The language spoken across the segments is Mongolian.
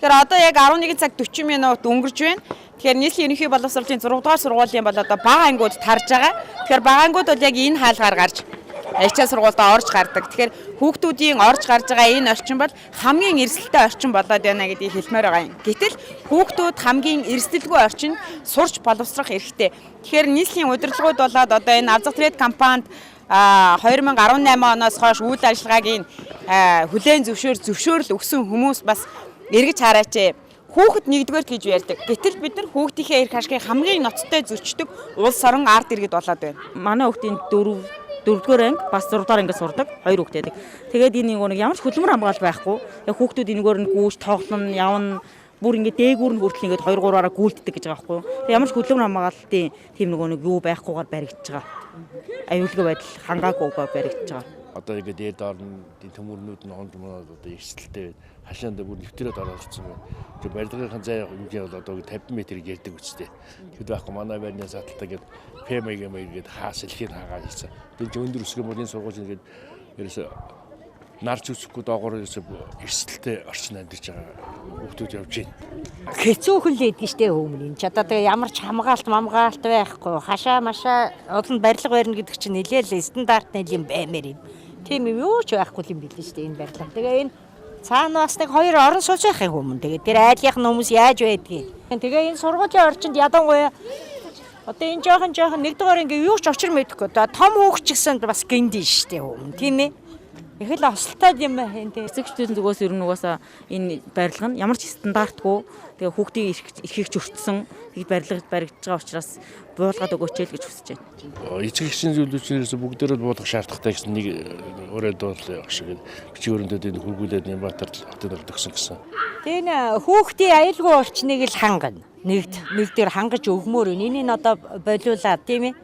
Тэгэхээр одоо яг 11 цаг 40 минут өнгөрч байна. Тэгэхээр нийслэлийн ерөнхий боловсролын 6 дугаар сургуулийн бол одоо бага ангиуд тарж байгаа. Тэгэхээр бага ангиуд бол яг энэ хаалгаар гарч ачаа сургуультай орж гардаг. Тэгэхээр хүүхдүүдийн орж гарж байгаа энэ орчин бол хамгийн эрсдэлтэй орчин болоод байна гэдгийг хэлмээр байгаа юм. Гэтэл хүүхдүүд хамгийн эрсдэлгүй орчин сурч боловсрох эрхтэй. Тэгэхээр нийслэлийн удирдлагууд болоод одоо энэ Авзах Трейд компанид 2018 оноос хойш үйл ажиллагаагийн хүлээн зөвшөөрөл өгсөн хүмүүс бас эргэж хараач. Хүүхэд нэгдүгээр гэж ярьдаг. Гэтэл бид нар хүүхдийнхээ эрх ашигыг хамгийн ноцтой зөрчдөг улс орон ард иргэд болоод байна. Манай хүүхдийн 4-р анги бас 6-р ангид сурдаг 2 хүүхэд байдаг. Тэгээд энэ нэг ямар ч хөдөлмөр хамгаалал байхгүй. Яг хүүхдүүд энэгээр нь гүйж тоглоно, явна. Бүр ингээд дээгүүр нь хүртэл ингээд 2-3-аараа гүйлддэг гэж байгаа байхгүй юу. Тэгээд ямар ч хөдөлмөр хамгаалалтын тийм нэг юу байхгүйгээр баригдаж байгаа. Аюулгүй байдал хангаагүйгээр баригдаж байгаа. Одоо ингээд дээд орны төмөрнүүд нь хонд мод одоо эрсдэлтэй хашаанд бүр нэвтрээд оролцсон байна. Тэгээд барилгын зай хэмжээ бол одоо 50 м-ийг ярьдаг үстэй. Тэгэд байхгүй манай байрны саталтаа гээд ПМ-ийг гээд хаас илхийг хаагаад хийсэн. Тэгээд өндөр өсгөн модын сургуулийн гээд ерөөсө нарч үсэхгүй доогоор эрсдэлтэй орчин амьдарч байгаа хүмүүс явж байна. Хэцүүхэн л идэв штэ өмнө. Ч одоо тэгээ ямар ч хамгаалт байхгүй. Хашаа машаа олон барилга барина гэдэг чинь нэлээл стандарт нэлийн баймаар юм. Тийм юм юу ч байхгүй юм билээ штэ энэ барилга. Тэгээ энэ цаана бас нэг 2 орон сууж байхын хүмүүс. Тэгээ тэр айлынх нь хүмүүс яаж байдгийг. Тэгээ энэ сургуулийн орчинд ядангуяа одоо энэ жоохон 1-р ингээ юу ч очир мэдэхгүй. Одоо том хүүхд ч гэсэн бас гиндэн штэ хүмүүс. Тийм ээ. Их л осолтой юм байна. Эцэгчдийн зүгээс ер нь угаасаа энэ барилга нь ямар ч стандартгүй тэгээ хүүхдийн эрхийг зөрчсөн тэгж баригдаж байгаа учраас буулгаад өгөөч л гэж хүсэж байна. Эцэгчдийн зөвлөлтөөс бүгдээрээ буулгах шаардлагатай гэсэн нэг өрөөд бол шиг бичиг өрөндөөд энэ хургуулад Нямбатар хотод төгсөн гэсэн. Тэгээ хүүхдийн аюулгүй орчныг л хангана. Нэг дээр хангаж өгмөр. Энийг одоо болиулаад тийм ээ.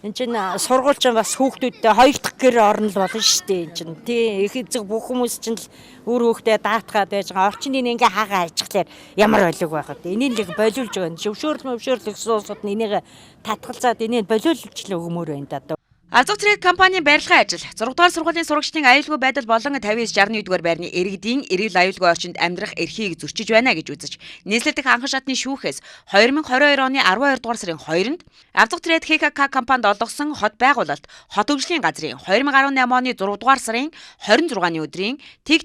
Энд чинь сургууль чинь бас хүүхдүүдтэй 2 дахь гэр орно л болно шүү дээ. Энд чинь тий их эзэг бүх хүмүүс чинь л өөр хүүхдээ даатгаад байж байгаа. Орчныг ингээ хагаа ажиглаар ямар болиг байхад. Энийг л болиулж байгаа. Зөвшөөрөл гэсэн улсууд нь энийг татгалзаад энийг болиулж л өгмөр байна да. Авзах Трейд компанийн барилгын ажил 6 дугаар сургуулийн сурагчдын аюулгүй байдал болон 59-61 барьны иргэдийн эрүүл аюулгүй орчинд амьдрах эрхийг зөрчиж байна гэж үзэж нийслэлдэх анхан шатны шүүхээс 2022 оны 12 дугаар сарын 2-нд Авзах Трейд ХКК компанид олгосон хот байгуулалт хот хөгжлийн газрын 2018 оны 6 дугаар сарын 26-ны өдрийн тэг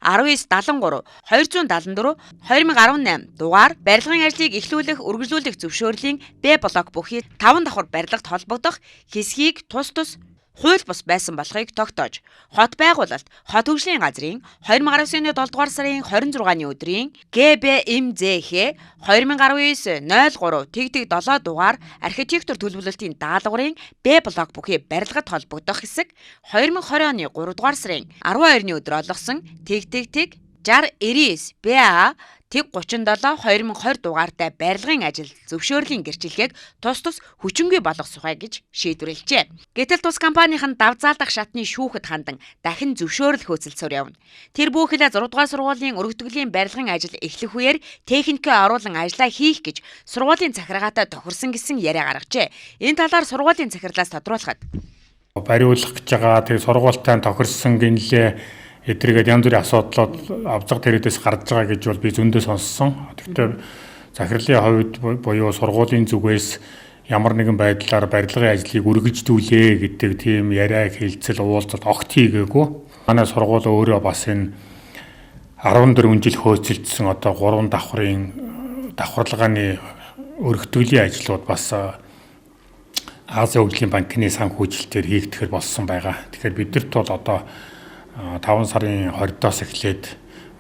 1973 274 2018 дугаар барилгын ажлыг эхлүүлэх үргэлжлүүлэх зөвшөөрлийн Б блок бүхий 5 давхар барилгад холбогдох хэсгийг тус хууль бус байсан болохыг тогтоож хот байгуулалт хот хөгжлийн газрын 2019 оны 7 дугаар сарын 26-ны өдрийн ГБМЗХ 2019-03 тэг 7 дугаар архитектур төлөвлөлтийн даалгаврын Б блок бүхий барилгад холбогдох хэсэг 2020 оны 3 дугаар сарын 12-ны өдөр олгосон тэг 6099 БА Тэг 37 2020 дугаартай барилгын ажил зөвшөөрлийн гэрчлэгийг тус хүчингүй болгосухай гэж шийдвэрлэжээ. Гэтэл тус компанийн давзаалдах шатны шүүхэд хандан дахин зөвшөөрөл хөөцөлсөөр явна. Тэр бүхэлдээ 6 дугаар сургуулийн өргөтгөлийн барилгын ажил эхлэх үеэр техникээ оруулан ажиллаа хийх гэж сургуулийн захиргаатай тохирсон гэсэн яриа гаргажээ. Энэ талаар сургуулийн захирлаас тодруулахад бариулах гэж байгаа тэр сургуультай тохирсон гинлээ эдрэгээд янз бүрийн асуудлууд Авзах Трейдээс гарч байгаа гэж бол би зөндөө сонссон. Гэхдээ захирлын хувьд буюу сургуулийн зүгээс ямар нэгэн байдлаар барилгын ажлыг үргэлжлүүлээ гэдэг тийм яриа хэлцэл уулзалт огт хийгээгүй. Манай сургууль өөрөө бас энэ 14 жил хөөцөлдсөн одоо 3 давхарлагын өргөтгөлийн ажлууд бас Азийн хөгжлийн банкны санхүүжилтээр хийгдэхэр болсон байгаа. Тэгэхээр бидэрт бол одоо 5 сарын 20-оос эхлээд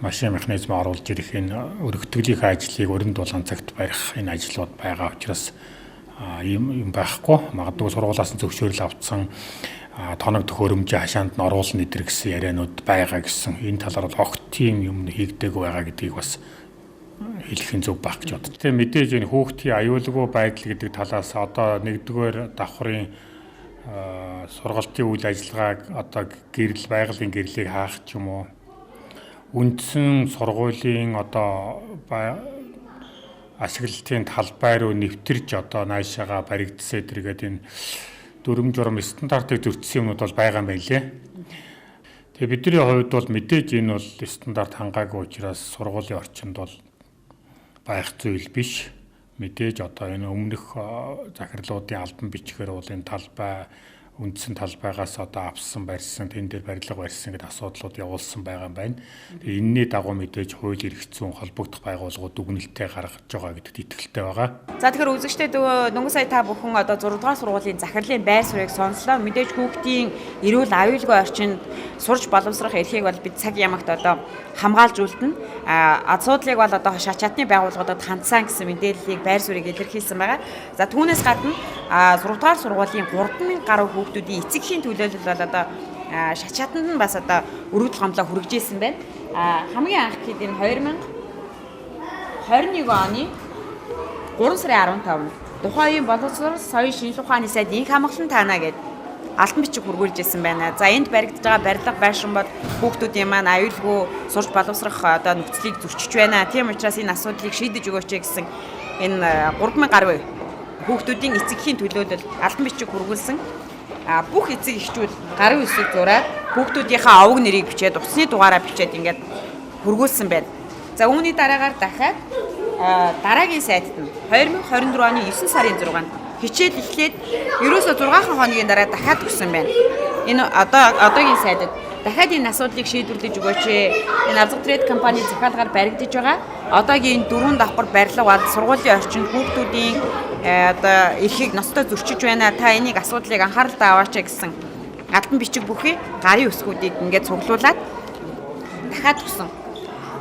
машин механизм оруулж ирэх энэ өргөтгөлийн ажлыг өрн дулаан цагт барих энэ ажлууд байгаа учраас юм байхгүй. Магадгүй сургуулиас нь зөвшөөрөл авсан тоног төхөөрөмжийн хашаанд нь оруулна эдэр гэсэн яриануд байгаа гэсэн. Энэ талаар бол огт тийм юм хийгдээгүй байгаа гэдгийг бас хэлэх нь зөв байх гэж боддог. Тэгээ мэдээж энэ хүүхдийн аюулгүй байдал гэдэг талаас одоо 1-р давхрын сургалтын үйл ажиллагааг одоо гэрэл байгалийн гэрлийг хаах ч юм уу үндсэн сургуулийн одоо ашиглалтын талбай руу нэвтэрч одоо наашаага баригдсан эдрэгээд энэ дүрм журм стандартыг зөрчсөн юмнууд бол байгаа юм байна лээ. Тэгээ бидний хувьд бол мэдээж энэ бол стандарт хангаагүй учраас сургуулийн орчинд бол байх зүйл биш. Мэдээж одоо энэ өмнөх захирлуудын албан бичгээр бол энэ талбай үндсэн талбайгаас одоо авсан барьсан тэн дээр барилга барьсан гэдэг асуудлууд явуулсан байгаа юм байна. Тэгээ энэний дагуу мэдээж хууль эрх зүйн холбогдох байгууллагууд дүгнэлтээ гаргаж байгаа гэдэгт итгэлтэй байгаа. За тэгэхээр үзэгчдээ дөнгөж сая та бүхэн одоо 6 дугаар сургуулийн захирлын байр суурийг сонслоо. Мэдээж хүүхдийн эрүүл аюулгүй орчинд сурч боловсрох эрхийг бол бид цаг ямагт одоо хамгаалж үлдэнэ. Асуудлыг бол одоо шат чадны байгууллагуудад хандсан гэсэн мэдээллийг байр суурийг илэрхийлсэн байгаа. За түүнээс гадна 6 дугаар сургуулийн 3000 гаруй хүүхдүүдийн эцэгхийн төлөөлөл бол одоо шат чаданд нь бас одоо өргөдөл гомдлоо хүргэжсэн байна. Хамгийн анх хэд энэ 2021 оны 3 сарын 15-нд тухайн боловсрол соёлын шинжилгээ ухааны сайд инх хамгаалсан таана гэдэг алтан бичиг хүргүүлж ирсэн байна. За энд баригдаж байгаа барилга байшин бол хүүхдүүдийн маань аюулгүй сурч боловсрох одоо нөхцөлийг зөрчиж байна. Тийм учраас энэ асуудлыг шийдэж өгөөч гэсэн энэ 3000 гаруй хүүхдүүдийн эцэгхийн төлөөлөл алтан бичиг хүргүүлсэн. Бүх эцэг эхчүүд гарын үсэг зураад хүүхдүүдийнхээ овог нэрийг бичээд усны дугаараа бичээд ингээд хүргүүлсэн байна. За үүний дараагаар дахиад дараагийн сайтад нь 2024 оны 9 сарын 6-нд хичээл эхлээд ерөөсөө 6 хоногийн дараа дахиад өгсөн байна. Энэ одоогийн сайдад дахиад энэ асуудлыг шийдвэрлэж өгөөч. Энэ Авзаг Трейд компани захиалгаар баригдаж байгаа. Одоогийн 4 давхар барилга бол сургуулийн орчинд хүүхдүүдийн одоо эрхийг ностой зөрчиж байна. Та энийг асуудлыг анхааралтай аваач гэсэн алтан бичиг бүхий гарын үсгүүдийг ингээд цуглуулад дахиад өгсөн.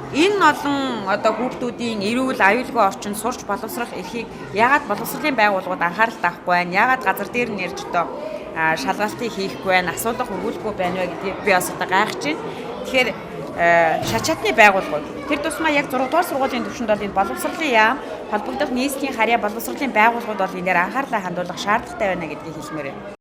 Энэ олон одоо хүүхдүүдийн эрүүл аюулгүй орчинд сурч боловсрох эрхийг яагаад боловсролын байгууллагууд анхааралтай авахгүй байна? Яагаад газар дээр нь ярьж одоо шалгалтыг хийхгүй байна? Асуудал хөрвүүлэхгүй байна вэ гэдгийг би бас одоо гайхаж байна. Тэгэхээр шат чадны байгууллагууд тэр тусмаа яг 6 дугаар сургуулийн түвшинд бол энэ боловсролын яам холбогдох нийслэлийн харьяа боловсролын байгууллагууд бол энэ дээр анхаарлаа хандуулах шаардлагатай байна гэдгийг хэлмээр байна.